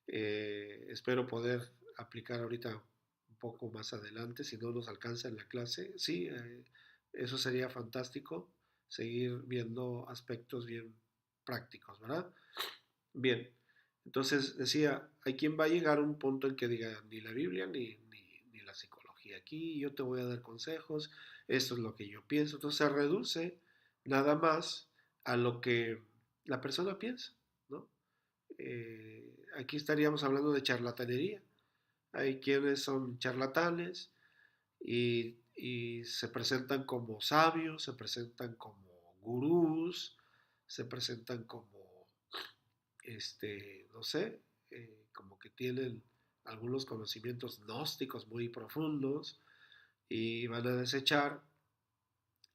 Espero poder aplicar ahorita un poco más adelante, si no nos alcanza en la clase. Sí, eso sería fantástico, seguir viendo aspectos bien prácticos, ¿verdad? Bien, entonces decía, hay quien va a llegar a un punto en que diga ni la Biblia ni la psicología. Aquí yo te voy a dar consejos, esto es lo que yo pienso. Entonces se reduce nada más a lo que la persona piensa, ¿no? Aquí estaríamos hablando de charlatanería. Hay quienes son charlatanes y se presentan como sabios, se presentan como gurús, se presentan como no sé, como que tienen algunos conocimientos gnósticos muy profundos y van a desechar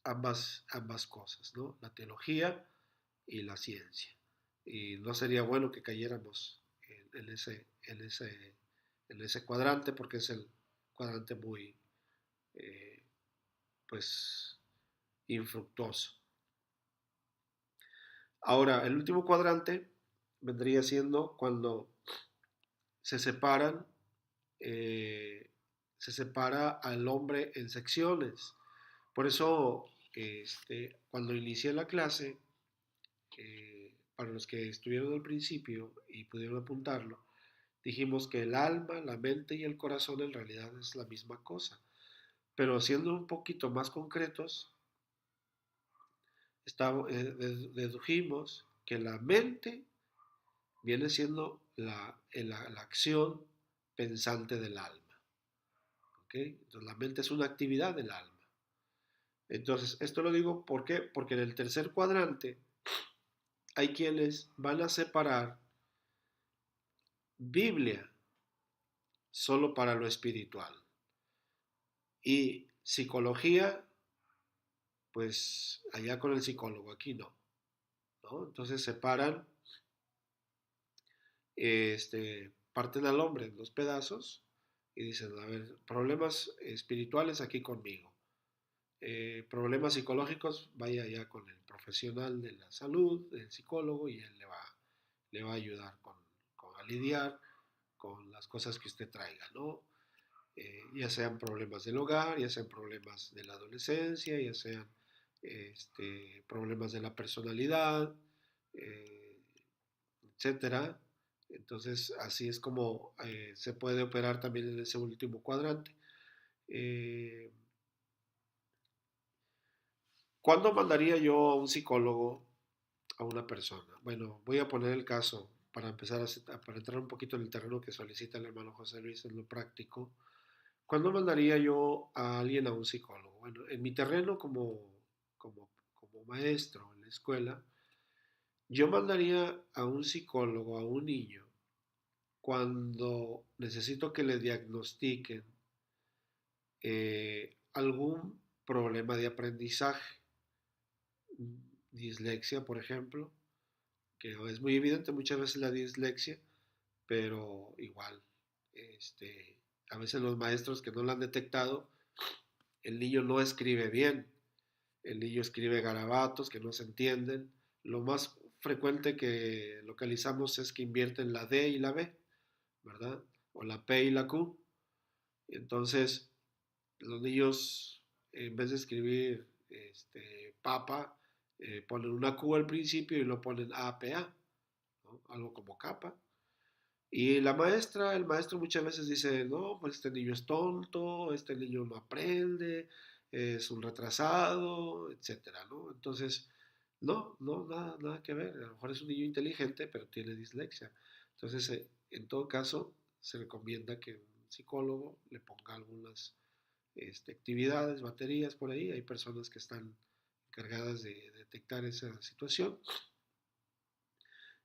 ambas cosas, ¿no? La teología y la ciencia. Y no sería bueno que cayéramos en ese cuadrante porque es el cuadrante muy, eh, pues, infructuoso. Ahora, el último cuadrante vendría siendo cuando se separan, eh, se separa al hombre en secciones. Por eso, cuando inicié la clase, para los que estuvieron al principio y pudieron apuntarlo, dijimos que el alma, la mente y el corazón en realidad es la misma cosa. Pero siendo un poquito más concretos, dedujimos que la mente viene siendo la acción pensante del alma. ¿Okay? Entonces la mente es una actividad del alma. Entonces, esto lo digo ¿por qué? Porque en el tercer cuadrante hay quienes van a separar Biblia solo para lo espiritual y psicología, pues allá con el psicólogo, aquí no, ¿no? Entonces separan, parten al hombre en dos pedazos y dicen, a ver, problemas espirituales aquí conmigo, problemas psicológicos, vaya ya con el profesional de la salud, el psicólogo, y él le va a ayudar a lidiar con las cosas que usted traiga, ¿no? Ya sean problemas del hogar, ya sean problemas de la adolescencia, ya sean problemas de la personalidad, eh, etcétera. Entonces, así es como se puede operar también en ese último cuadrante. Eh, ¿Cuándo mandaría yo a un psicólogo a una persona? Bueno, voy a poner el caso para empezar para entrar un poquito en el terreno que solicita el hermano José Luis en lo práctico, ¿cuándo mandaría yo a alguien a un psicólogo? Bueno, en mi terreno como maestro en la escuela, yo mandaría a un psicólogo a un niño cuando necesito que le diagnostiquen algún problema de aprendizaje, dislexia, por ejemplo, que es muy evidente muchas veces la dislexia, pero igual, a veces los maestros que no la han detectado, el niño no escribe bien, el niño escribe garabatos que no se entienden. Lo más frecuente que localizamos es que invierten la D y la B, ¿verdad? O la P y la Q. Entonces, los niños, en vez de escribir papa, ponen una Q al principio y lo ponen APA, ¿no? Algo como capa. Y el maestro muchas veces dice, no, pues este niño es tonto, este niño no aprende, es un retrasado, etcétera, ¿no? Entonces, no, nada que ver. A lo mejor es un niño inteligente, pero tiene dislexia. Entonces, en todo caso, se recomienda que un psicólogo le ponga algunas actividades, baterías por ahí. Hay personas que están encargadas de detectar esa situación.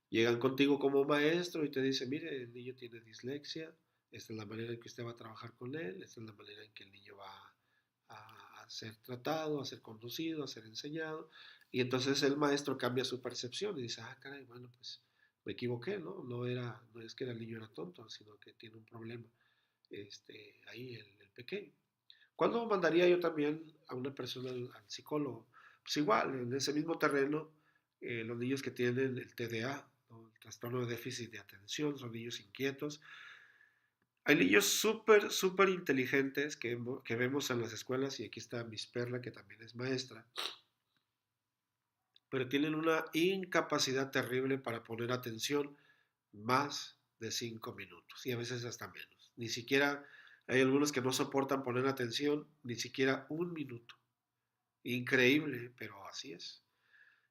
Llegan contigo como maestro y te dicen, mire, el niño tiene dislexia, esta es la manera en que usted va a trabajar con él, esta es la manera en que el niño va a ser tratado, a ser conducido, a ser enseñado. Y entonces el maestro cambia su percepción y dice, ah, caray, bueno, pues me equivoqué, ¿no? No es que el niño era tonto, sino que tiene un problema ahí el pequeño. ¿Cuándo mandaría yo también a una persona al psicólogo? Pues igual, en ese mismo terreno, los niños que tienen el TDA, ¿no? El trastorno de déficit de atención, son niños inquietos. Hay niños súper inteligentes que vemos en las escuelas, y aquí está Miss Perla, que también es maestra, pero tienen una incapacidad terrible para poner atención más de 5 minutos, y a veces hasta menos. Ni siquiera, hay algunos que no soportan poner atención ni siquiera un minuto. Increíble, pero así es.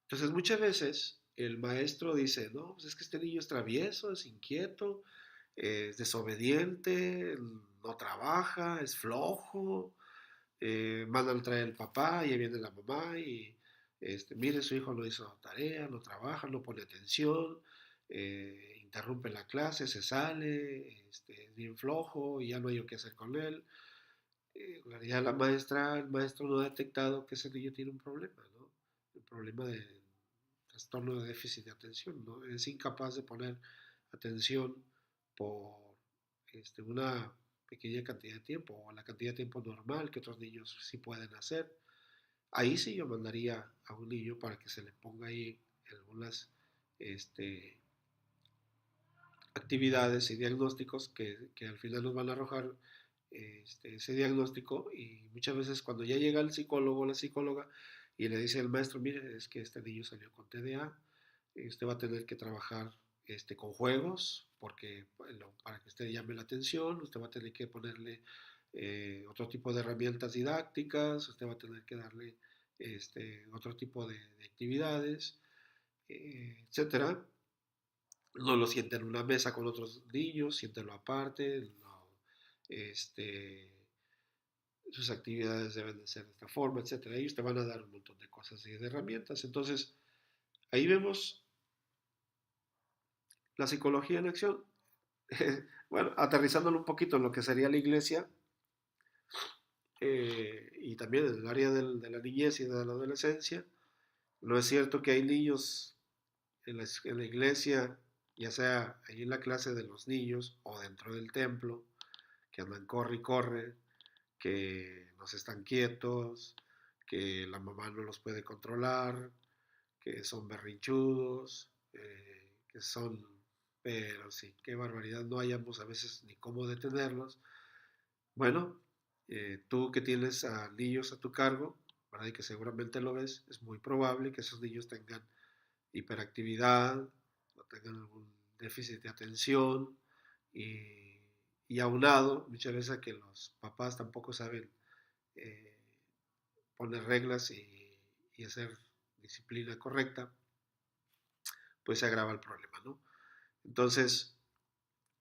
Entonces muchas veces el maestro dice, no, pues es que este niño es travieso, es inquieto, es desobediente, no trabaja, es flojo, mandan a traer el papá y ahí viene la mamá y mire, su hijo no hizo tarea, no trabaja, no pone atención, interrumpe la clase, se sale, es bien flojo y ya no hay qué hacer con él. Ya el maestro no ha detectado que ese niño tiene un problema, ¿no? El problema de trastorno de déficit de atención, ¿no? Es incapaz de poner atención por una pequeña cantidad de tiempo o la cantidad de tiempo normal que otros niños sí pueden hacer. Ahí sí yo mandaría a un niño para que se le ponga ahí algunas este, actividades y diagnósticos que al final nos van a arrojar ese diagnóstico. Y muchas veces cuando ya llega el psicólogo o la psicóloga y le dice al maestro, mire, es que este niño salió con TDA, usted va a tener que trabajar con juegos, porque para que usted llame la atención, usted va a tener que ponerle otro tipo de herramientas didácticas, usted va a tener que darle otro tipo de actividades, etcétera. No lo sienta en una mesa con otros niños, siéntelo aparte, no, este, sus actividades deben de ser de esta forma, etcétera. Ellos te van a dar un montón de cosas y de herramientas. Entonces, ahí vemos la psicología en acción. Bueno, aterrizándolo un poquito en lo que sería la iglesia, y también en el área de la niñez y de la adolescencia, no es cierto que hay niños en la iglesia, ya sea ahí en la clase de los niños o dentro del templo, que andan corre y corre, que no se están quietos, que la mamá no los puede controlar, que son berrinchudos, que son, pero sí, qué barbaridad, no hayamos a veces ni cómo detenerlos. Bueno, tú que tienes a niños a tu cargo, ¿verdad? Y que seguramente lo ves, es muy probable que esos niños tengan hiperactividad o tengan algún déficit de atención, y, y aunado muchas veces a que los papás tampoco saben eh, poner reglas hacer disciplina correcta, pues se agrava el problema, ¿no? Entonces,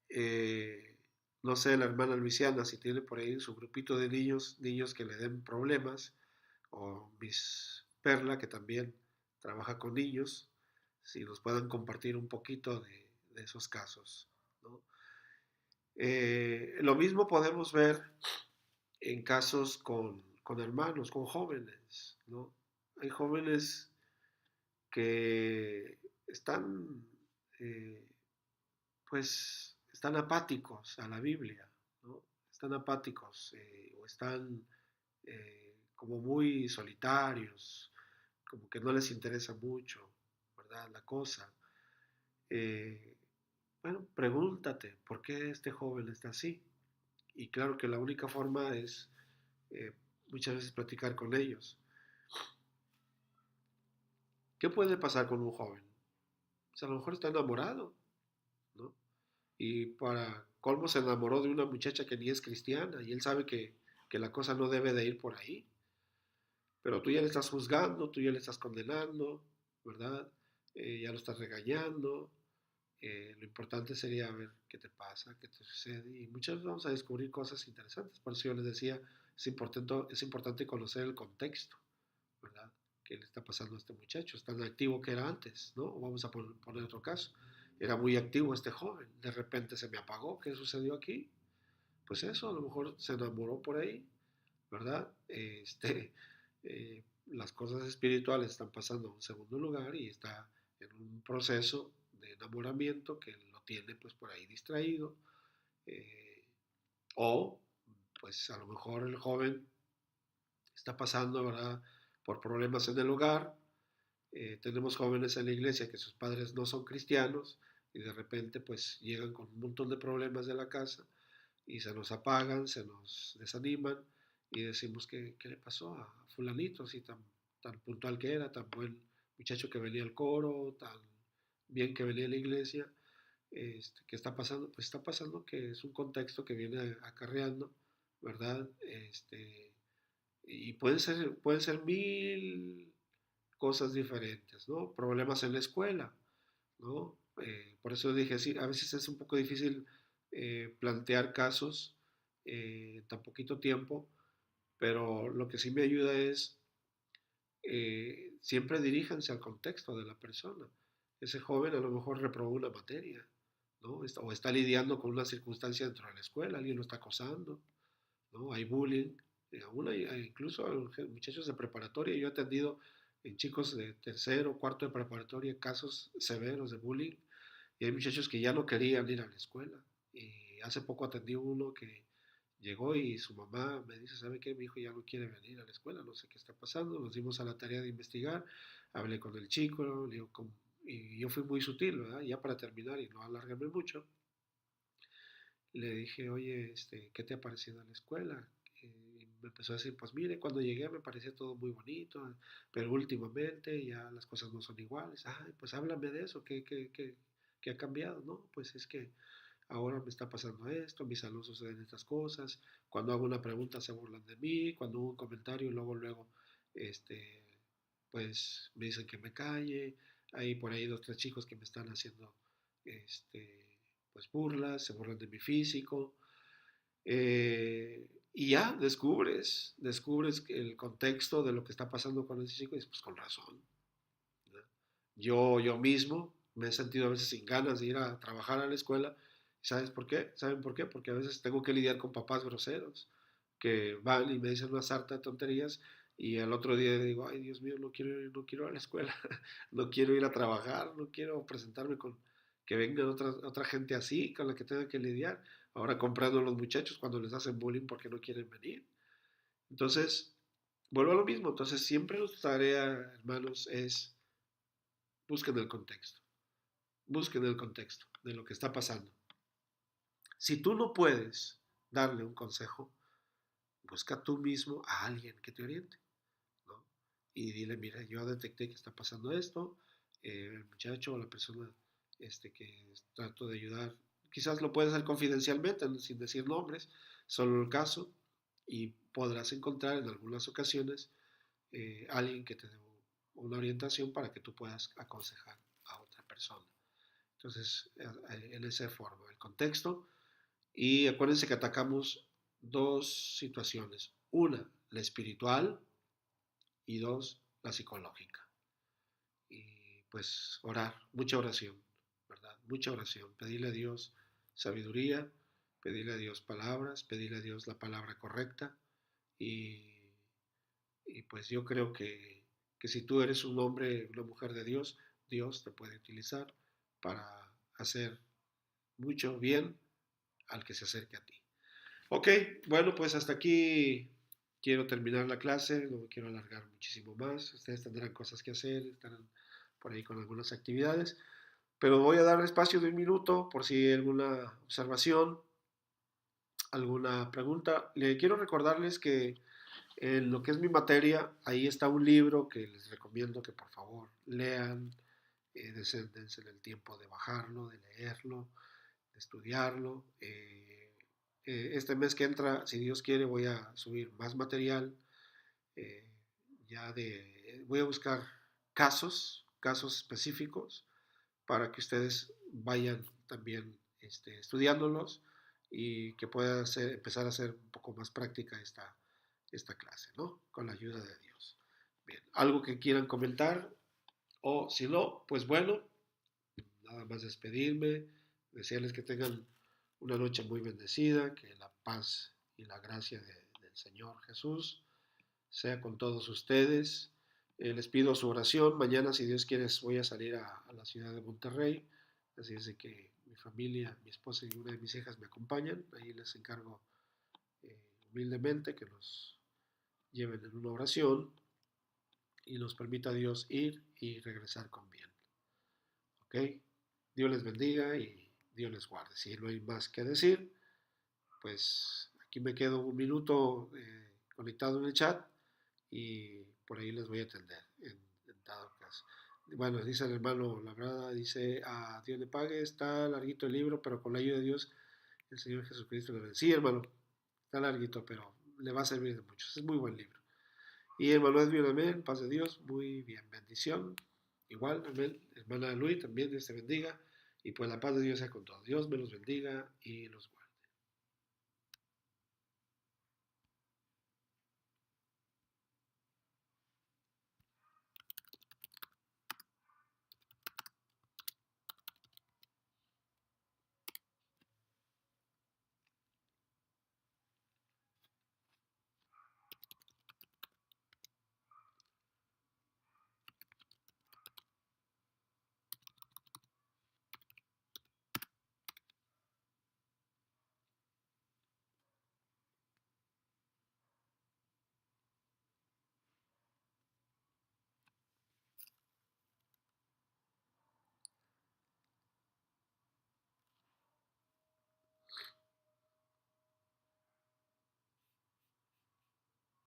eh, no sé, la hermana Luisiana, si tiene por ahí su grupito de niños que le den problemas, o Miss Perla, que también trabaja con niños, si nos puedan compartir un poquito de esos casos, ¿no? Lo mismo podemos ver en casos con hermanos, con jóvenes, ¿no? Hay jóvenes que están, eh, pues, están apáticos a la Biblia, ¿no? Están apáticos o están como muy solitarios, como que no les interesa mucho, ¿verdad? La cosa. Eh, bueno, pregúntate, ¿por qué este joven está así? Y claro que la única forma es eh, muchas veces platicar con ellos. ¿Qué puede pasar con un joven? Pues a lo mejor está enamorado, ¿no? Y para colmo se enamoró de una muchacha que ni es cristiana y él sabe que la cosa no debe de ir por ahí. Pero tú ya le estás juzgando, tú ya le estás condenando, ¿verdad? Ya lo estás regañando. Lo importante sería ver qué te pasa, qué te sucede. Y muchas veces vamos a descubrir cosas interesantes. Por eso yo les decía, es importante conocer el contexto, ¿verdad? ¿Qué le está pasando a este muchacho? Es tan activo que era antes, ¿no? Vamos a poner otro caso. Era muy activo este joven, de repente se me apagó. ¿Qué sucedió aquí? Pues eso, a lo mejor se enamoró por ahí, ¿verdad? Las cosas espirituales están pasando a un segundo lugar y está en un proceso de enamoramiento que lo tiene pues por ahí distraído. eh, o pues a lo mejor el joven está pasando, ¿verdad? Por problemas en el hogar. Tenemos jóvenes en la iglesia que sus padres no son cristianos y de repente pues llegan con un montón de problemas de la casa y se nos apagan, se nos desaniman y decimos qué le pasó a fulanito, así tan puntual que era, tan buen muchacho que venía al coro, tan bien que venía a la iglesia. ¿Qué está pasando? Pues está pasando que es un contexto que viene acarreando, ¿verdad? Y pueden ser mil cosas diferentes, ¿no? Problemas en la escuela, ¿no? Por eso dije, sí, a veces es un poco difícil plantear casos en tan poquito tiempo, pero lo que sí me ayuda es siempre diríjanse al contexto de la persona. Ese joven a lo mejor reprobó una materia, ¿no? O está lidiando con una circunstancia dentro de la escuela, alguien lo está acosando, ¿no? Hay bullying, aún hay incluso muchachos de preparatoria. Yo he atendido en chicos de tercero, cuarto de preparatoria casos severos de bullying y hay muchachos que ya no querían ir a la escuela. Y hace poco atendí uno que llegó y su mamá me dice, ¿sabe qué? Mi hijo ya no quiere venir a la escuela, no sé qué está pasando. Nos dimos a la tarea de investigar, hablé con el chico, le digo, y yo fui muy sutil, ¿verdad? Ya para terminar y no alargarme mucho, le dije, oye, ¿qué te ha parecido la escuela? Y me empezó a decir, pues mire, cuando llegué me parecía todo muy bonito, pero últimamente ya las cosas no son iguales. Ay, pues háblame de eso, ¿qué ha cambiado? No, pues es que ahora me está pasando esto, en mi salón suceden estas cosas, cuando hago una pregunta se burlan de mí, cuando hago un comentario luego, este, pues me dicen que me calle, hay por ahí dos, tres chicos que me están haciendo, pues burlas, se burlan de mi físico, y ya descubres el contexto de lo que está pasando con ese chico y dices, pues con razón, ¿no? Yo mismo me he sentido a veces sin ganas de ir a trabajar a la escuela. ¿Sabes por qué? ¿Saben por qué? Porque a veces tengo que lidiar con papás groseros que van y me dicen una sarta de tonterías y al otro día digo, ay Dios mío, no quiero ir a la escuela, no quiero ir a trabajar, no quiero presentarme con que venga otra gente así con la que tenga que lidiar. Ahora comprando a los muchachos cuando les hacen bullying porque no quieren venir. Entonces, vuelvo a lo mismo. Entonces, siempre nuestra tarea, hermanos, es busquen busquen el contexto de lo que está pasando. Si tú no puedes darle un consejo, busca tú mismo a alguien que te oriente, ¿no? Y dile, mira, yo detecté que está pasando esto, el muchacho o la persona que trato de ayudar, quizás lo puedes hacer confidencialmente, sin decir nombres, solo el caso, y podrás encontrar en algunas ocasiones alguien que te dé una orientación para que tú puedas aconsejar a otra persona. Entonces, en esa forma, el contexto. Y acuérdense que atacamos dos situaciones. Una, la espiritual y dos, la psicológica. Y pues orar, mucha oración, ¿verdad? Mucha oración. Pedirle a Dios sabiduría, pedirle a Dios palabras, pedirle a Dios la palabra correcta. Y, y pues yo creo que si tú eres un hombre, una mujer de Dios, Dios te puede utilizar para hacer mucho bien al que se acerque a ti. Ok, bueno, pues hasta aquí quiero terminar la clase, no me quiero alargar muchísimo más. Ustedes tendrán cosas que hacer, estarán por ahí con algunas actividades, pero voy a dar espacio de un minuto por si hay alguna observación, alguna pregunta. Le quiero recordarles que en lo que es mi materia, ahí está un libro que les recomiendo que por favor lean, dense el tiempo de bajarlo, de leerlo, de estudiarlo. Este mes que entra, si Dios quiere, voy a subir más material. eh, Voy a buscar casos específicos para que ustedes vayan también estudiándolos y que pueda empezar a hacer un poco más práctica esta clase, ¿no? Con la ayuda de Dios. Bien, algo que quieran comentar o si no, pues bueno, nada más despedirme, desearles que tengan una noche muy bendecida, que la paz y la gracia del Señor Jesús sea con todos ustedes. Les pido su oración. Mañana, si Dios quiere, voy a salir a la ciudad de Monterrey. Así es de que mi familia, mi esposa y una de mis hijas me acompañan. Ahí les encargo humildemente que nos lleven en una oración y nos permita Dios ir y regresar con bien. ¿Ok? Dios les bendiga y Dios les guarde. Si no hay más que decir, pues aquí me quedo un minuto conectado en el chat y por ahí les voy a atender en dado caso. Bueno, dice el hermano Labrada, dice, a Dios le pague, está larguito el libro, pero con la ayuda de Dios, el Señor Jesucristo le bendiga. Sí, hermano, está larguito, pero le va a servir de mucho. Es muy buen libro. Y hermano Edwin, amén, paz de Dios, muy bien, bendición. Igual, amén. Hermana Luis, también Dios te bendiga. Y pues la paz de Dios sea con todos. Dios me los bendiga y los guarde.